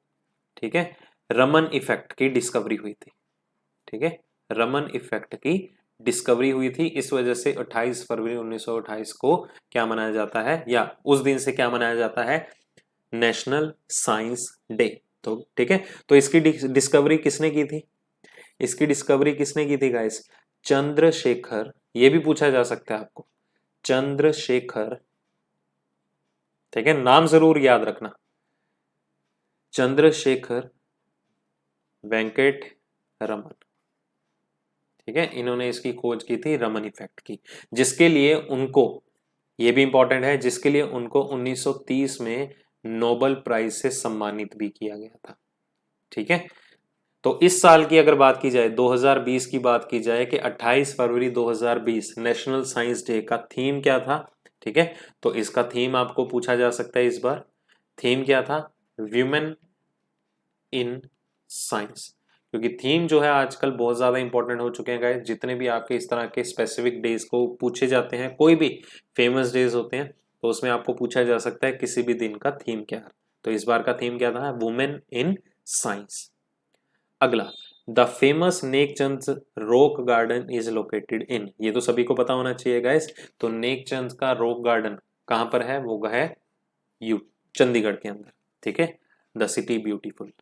ठीक है, रमन इफेक्ट की डिस्कवरी हुई थी। ठीक है, रमन इफेक्ट की डिस्कवरी हुई थी, इस वजह से 28 फरवरी 1928 को क्या मनाया जाता है, या उस दिन से क्या मनाया जाता है, नेशनल साइंस डे। तो ठीक है, तो इसकी डिस्कवरी किसने की थी? इसकी डिस्कवरी किसने की थी गाइस? चंद्रशेखर, ये भी पूछा जा सकता है आपको, चंद्रशेखर, ठीक है, नाम जरूर याद रखना, चंद्रशेखर वेंकट रमन, ठीक है, इन्होंने इसकी खोज की थी, रमन इफेक्ट की, जिसके लिए उनको, ये भी इंपॉर्टेंट है, जिसके लिए उनको 1930 में नोबेल प्राइज से सम्मानित भी किया गया था। ठीक है, तो इस साल की अगर बात की जाए, 2020 की बात की जाए कि 28 फरवरी 2020 नेशनल साइंस डे का थीम क्या था? ठीक है, तो इसका थीम आपको पूछा जा सकता है इस बार, थीम क्या था? वीमेन इन साइंस, क्योंकि थीम जो है आजकल बहुत ज्यादा इंपॉर्टेंट हो चुके हैं गाइस, जितने भी आपके इस तरह के स्पेसिफिक डेज को पूछे जाते हैं, कोई भी फेमस डेज होते हैं, तो उसमें आपको पूछा जा सकता है किसी भी दिन का थीम क्या है। तो इस बार का थीम क्या था? Women in science. अगला, the famous Nek Chand rock garden is located in, ये तो सभी को पता होना चाहिए गाइस, तो नेकचंद का रॉक गार्डन कहां पर है? वो है यू चंडीगढ़ के अंदर, ठीक है, the city beautiful.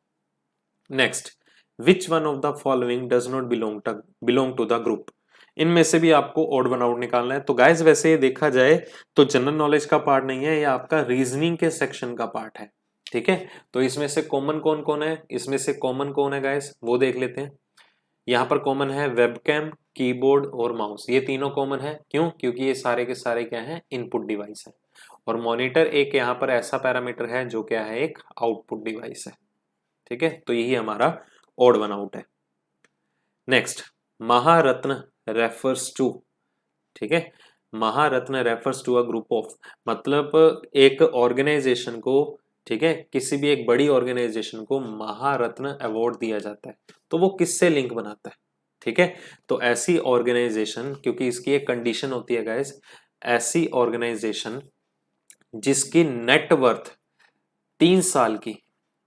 Next, which one of the following does not belong to the group, इनमें से भी आपको ओड वन आउट निकालना है। तो गाइस वैसे देखा जाए तो जनरल नॉलेज का पार्ट नहीं है, ये आपका रीजनिंग के सेक्शन का पार्ट है, ठीक है। तो इसमें से कॉमन कौन कौन है? इसमें से कॉमन कौन है गाइस, वो देख लेते हैं। यहाँ पर कॉमन है वेबकैम, कीबोर्ड और माउस, ये तीनों कॉमन है। क्यों? क्योंकि ये सारे के सारे क्या है? इनपुट डिवाइस है। और मॉनिटर एक यहाँ पर ऐसा पैरामीटर है जो क्या है? एक आउटपुट डिवाइस है, ठीक है। तो यही हमारा ओड वन आउट है। नेक्स्ट, महारत्न रेफर्स टू, ठीक है, Maharatna refers to a group of, मतलब एक ऑर्गेनाइजेशन को, ठीक है, किसी भी एक बड़ी ऑर्गेनाइजेशन को महारत्न अवार्ड दिया जाता है, तो वो किससे लिंक बनाता है? ठीक है, तो ऐसी ऑर्गेनाइजेशन, क्योंकि इसकी एक कंडीशन होती है गाइस, ऐसी ऑर्गेनाइजेशन जिसकी नेटवर्थ 3 साल की,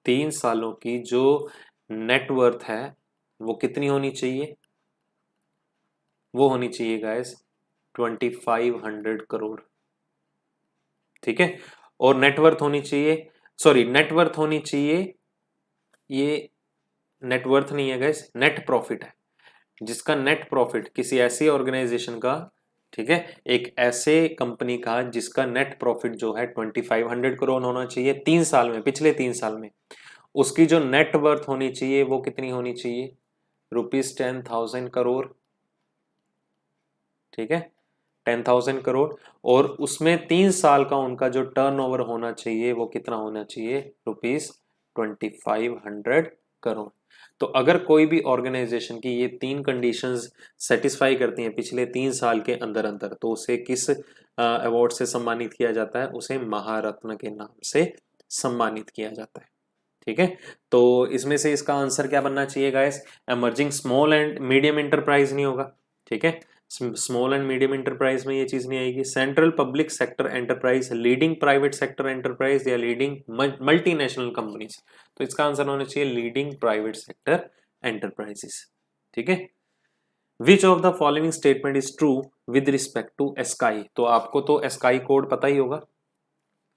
3 सालों की जो नेटवर्थ है वो कितनी होनी चाहिए? वो होनी चाहिए गाइस 2500 करोड़, ठीक है। और नेटवर्थ होनी चाहिए, सॉरी नेटवर्थ होनी चाहिए, ये नेटवर्थ नहीं है गाइस, नेट प्रॉफिट है, जिसका नेट प्रॉफिट किसी ऐसी ऑर्गेनाइजेशन का, ठीक है, एक ऐसे कंपनी का जिसका नेट प्रॉफिट जो है 2500 करोड़ होना चाहिए 3 साल में, पिछले 3 साल में, उसकी जो नेट वर्थ होनी चाहिए वो कितनी होनी चाहिए? ₹10,000 करोड़, ठीक है, 10,000 करोड़। और उसमें 3 साल का उनका जो टर्नओवर होना चाहिए वो कितना होना चाहिए? ₹2500 करोड़। तो अगर कोई भी ऑर्गेनाइजेशन की ये 3 कंडीशंस सेटिस्फाई करती हैं पिछले 3 साल के अंदर अंदर, तो उसे किस अवार्ड से सम्मानित किया जाता है? उसे महारत्न के नाम से सम्मानित किया जाता है, ठीक है। तो इसमें से इसका आंसर क्या बनना चाहिए guys? Emerging small and medium enterprise नहीं होगा, ठीक है, स्मॉल एंड मीडियम इंटरप्राइज में ये चीज नहीं आएगी। Central public sector enterprise, leading private sector enterprise या लीडिंग मल्टीनेशनल कंपनीज, तो इसका आंसर होना चाहिए लीडिंग प्राइवेट सेक्टर एंटरप्राइजेस, ठीक है। Which of the following statement is true with respect to एस्काई, तो आपको तो एस्काई कोड पता ही होगा,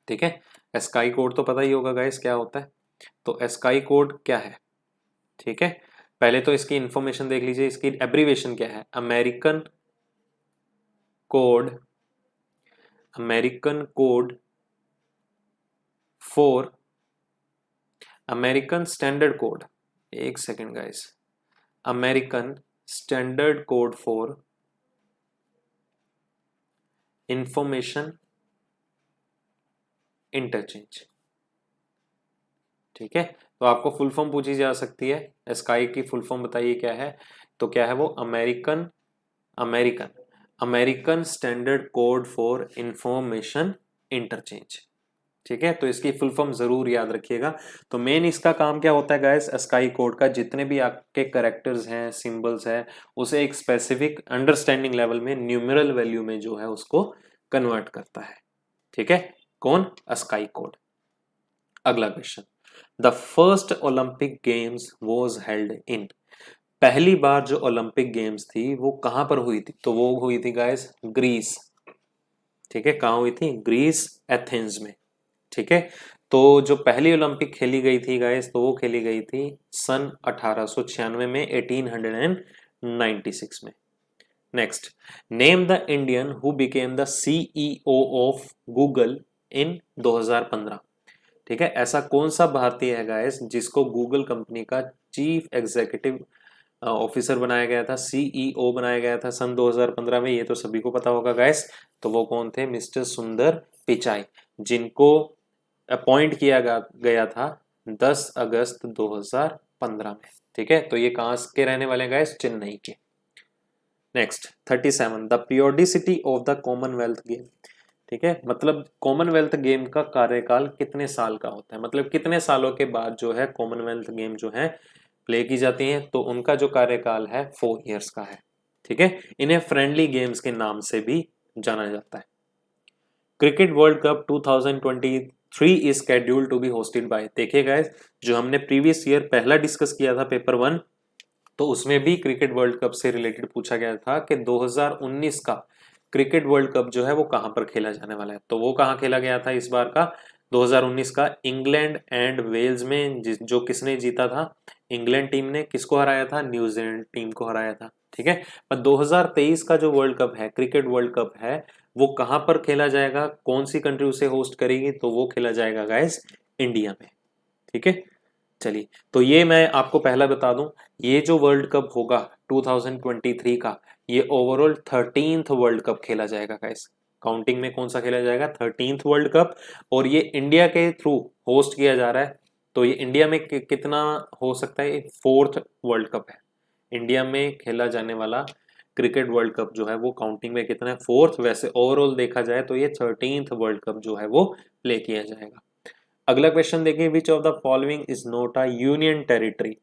ठीक है, एस्काई कोड तो पता ही होगा गाइस क्या होता है। तो एस्काई कोड क्या है? ठीक है, पहले तो इसकी इंफॉर्मेशन देख लीजिए, इसकी एब्रीवेशन क्या है? American code, American code for, American standard code, एक second guys, American standard code for information interchange, ठीक है। तो आपको फुल फॉर्म पूछी जा सकती है, एस्काई की फुल फॉर्म बताइए क्या है? तो क्या है वो? American, American American standard code for information interchange, ठीक है। तो इसकी फुल फॉर्म जरूर याद रखिएगा। तो मेन इसका काम क्या होता है गाइस? एस्काई कोड का जितने भी आपके कैरेक्टर्स हैं, सिंबल्स हैं, उसे एक स्पेसिफिक अंडरस्टैंडिंग लेवल में न्यूमेरल वैल्यू में जो है उसको कन्वर्ट करता है, ठीक है। कौन? ASCII code. अगला question, the first Olympic games was held in, पहली बार जो ओलंपिक गेम्स थी वो कहां पर हुई थी? तो वो हुई थी गाइस ग्रीस, ठीक है, कहां हुई थी? ग्रीस, एथेंस में, ठीक है। तो जो पहली ओलंपिक खेली गई थी गाइस, तो वो खेली गई थी सन 1896 में, 1896 में। Next, name the Indian who became the CEO of Google in 2015। ठीक है, ऐसा कौन सा भारतीय है गाइस जिसको गूगल कंपनी का चीफ एग्जीक्यूटिव ऑफिसर बनाया गया था, सीईओ बनाया गया था सन 2015 में। ये तो सभी को पता होगा गाइस। तो वो कौन थे? मिस्टर सुंदर पिचाई, जिनको अपॉइंट किया गया था 10 अगस्त 2015 में। ठीक है, तो ये कहाँ के रहने वाले हैं गाइस? चेन्नई के। Next 37, the periodicity of the Commonwealth game. ठीक है, मतलब कॉमनवेल्थ गेम का कार्यकाल कितने साल का होता है, मतलब कितने सालों के बाद जो है कॉमनवेल्थ गेम जो है प्ले की जाती हैं, तो उनका जो कार्यकाल है 4 इयर्स का है। ठीक है, इन्हें फ्रेंडली गेम्स के नाम से भी जाना जाता है। Cricket world cup 2023 is scheduled to be hosted by. देखिए गाइस, जो हमने प्रीवियस ईयर पहला डिस्कस किया था पेपर 1, तो उसमें भी क्रिकेट वर्ल्ड कप से रिलेटेड पूछा गया था कि 2019 का क्रिकेट वर्ल्ड कप जो है वो कहां पर खेला जाने वाला है। तो वो कहां खेला गया था इस बार का? 2019 का इंग्लैंड एंड वेल्स में। जो किसने जीता था? इंग्लैंड टीम ने। किसको हराया था? न्यूजीलैंड टीम को हराया था। ठीक है, पर 2023 का जो वर्ल्ड कप है, क्रिकेट वर्ल्ड कप है, वो कहां पर खेला जाएगा? कौन सी कंट्री उसे होस्ट करेगी? तो वो खेला जाएगा गाइस इंडिया में। ठीक है, चलिए, तो ये मैं आपको पहला बता दूं, ये जो वर्ल्ड कप होगा 2023 का, ये ओवरऑल 13th वर्ल्ड कप खेला जाएगा गाइस। काउंटिंग में कौन सा खेला जाएगा? 13th world cup. और ये इंडिया के थ्रू होस्ट किया जा रहा है। तो ये इंडिया में कितना हो सकता है? 4th वर्ल्ड कप है इंडिया में खेला जाने वाला क्रिकेट वर्ल्ड कप जो है वो काउंटिंग में कितना है? 4th। वैसे ओवरऑल देखा जाए तो ये 13th वर्ल्ड कप जो है वो प्ले किया जाएगा। अगला क्वेश्चन देखिए, विच of the following is not a union territory.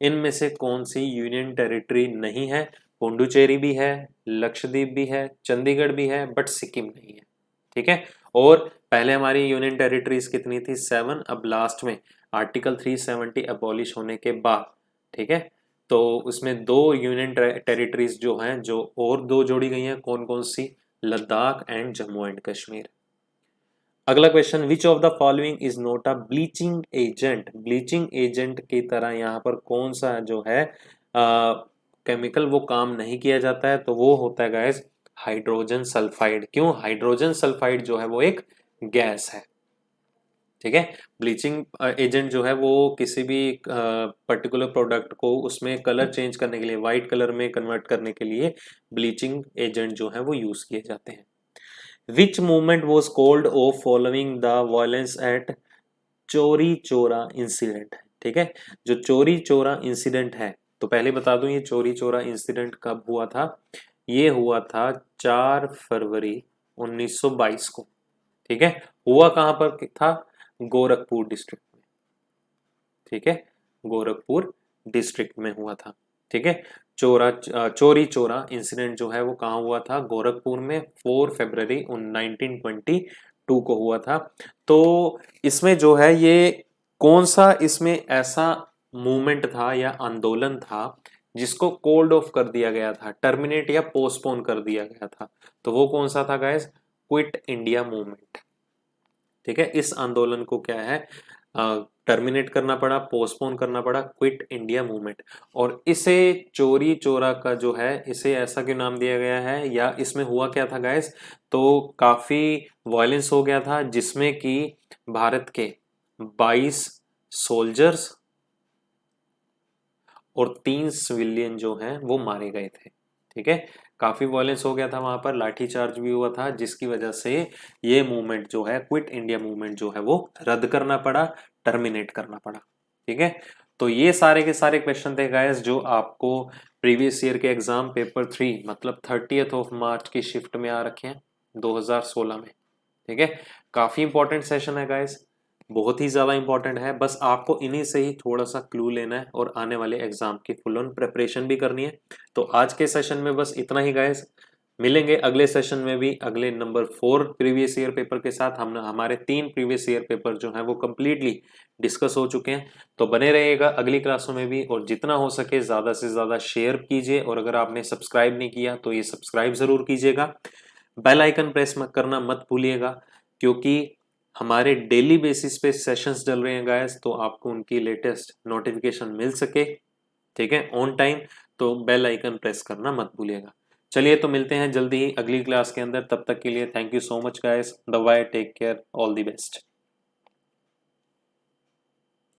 इनमें से कौन सी यूनियन टेरिटरी नहीं है? पुडुचेरी भी है, लक्षद्वीप भी है, चंडीगढ़ भी है, बट सिक्किम नहीं है। ठीक है, और पहले हमारी यूनियन टेरिटरीज कितनी थी? 7। अब लास्ट में आर्टिकल 370 अबॉलिश होने के बाद, ठीक है, तो उसमें 2 यूनियन टेरिटरीज जो हैं, जो और 2 जोड़ी गई हैं, कौन कौन सी? Ladakh and Jammu and Kashmir. अगला question, which of the following is not a bleaching agent. Bleaching agent की तरह यहाँ पर कौन सा जो है केमिकल वो काम नहीं किया जाता है? तो वो होता है गाइस हाइड्रोजन सल्फाइड। क्यों? हाइड्रोजन सल्फाइड जो है वो एक गैस है। ठीक है, ब्लीचिंग एजेंट जो है वो किसी भी पर्टिकुलर प्रोडक्ट को उसमें कलर चेंज करने के लिए, व्हाइट कलर में कन्वर्ट करने के लिए ब्लीचिंग एजेंट जो है वो यूज किए जाते हैं। Which movement was called off following the violence at चोरी चोरा इंसिडेंट? ठीक है, जो चोरी चोरा इंसिडेंट है, तो पहले बता दूं ये चोरी चोरा इंसिडेंट कब हुआ था? ये हुआ था 4 फरवरी 1922 को। ठीक है, हुआ कहां पर था? गोरखपुर डिस्ट्रिक्ट में। ठीक है, गोरखपुर डिस्ट्रिक्ट में हुआ था। ठीक है, चोरी चोरा इंसिडेंट जो है वो कहाँ हुआ था? गोरखपुर में 4 फरवरी 1922 को हुआ था। तो इसमें जो है ये कौन सा इसमें ऐसा मूवमेंट था या आंदोलन था जिसको कोल्ड ऑफ कर दिया गया था, टर्मिनेट या पोस्टपोन कर दिया गया था? तो वो कौन सा था गाइस? Quit India movement. ठीक है, इस आंदोलन को क्या है, टर्मिनेट करना पड़ा, पोस्टपोन करना पड़ा, क्विट इंडिया मूवमेंट। और इसे चोरी चोरा का जो है, इसे ऐसा क्यों नाम दिया गया है, या इसमें हुआ क्या था गाइस? तो काफी वायलेंस हो गया था, जिसमें कि भारत के 22 सोल्जर्स और 3 सिविलियन जो हैं वो मारे गए थे। ठीक है, काफी वायलेंस हो गया था वहां पर, लाठीचार्ज भी हुआ था, जिसकी वजह से ये मूवमेंट जो है, क्विट इंडिया मूवमेंट जो है वो रद्द करना पड़ा, टर्मिनेट करना पड़ा। ठीक है, तो ये सारे के सारे क्वेश्चन थे गाइस जो आपको प्रीवियस ईयर के एग्जाम पेपर 3 मतलब 30th ऑफ मार्च की शिफ्ट में आ रखे हैं 2016 में। ठीक है, काफी इंपॉर्टेंट सेशन है गाइस, बहुत ही ज़्यादा इंपॉर्टेंट है। बस आपको इन्हीं से ही थोड़ा सा क्लू लेना है और आने वाले एग्जाम की फुल ऑन प्रिपरेशन भी करनी है। तो आज के सेशन में बस इतना ही गाइस, मिलेंगे अगले सेशन में भी अगले नंबर 4 प्रीवियस ईयर पेपर के साथ। हम हमारे 3 प्रीवियस ईयर पेपर जो हैं वो कम्प्लीटली डिस्कस हो चुके हैं। तो बने रहिएगा अगली क्लासों में भी, और जितना हो सके ज़्यादा से ज़्यादा शेयर कीजिए, और अगर आपने सब्सक्राइब नहीं किया तो ये सब्सक्राइब ज़रूर कीजिएगा। बेल आइकन प्रेस करना मत भूलिएगा, क्योंकि हमारे डेली बेसिस पे सेशंस डल रहे हैं गाइस, तो आपको उनकी लेटेस्ट नोटिफिकेशन मिल सके, ठीक है, ऑन टाइम, तो बेल आइकन प्रेस करना मत भूलिएगा। चलिए तो मिलते हैं जल्दी ही अगली क्लास के अंदर, तब तक के लिए thank you so much guys, bye, take care, all the best.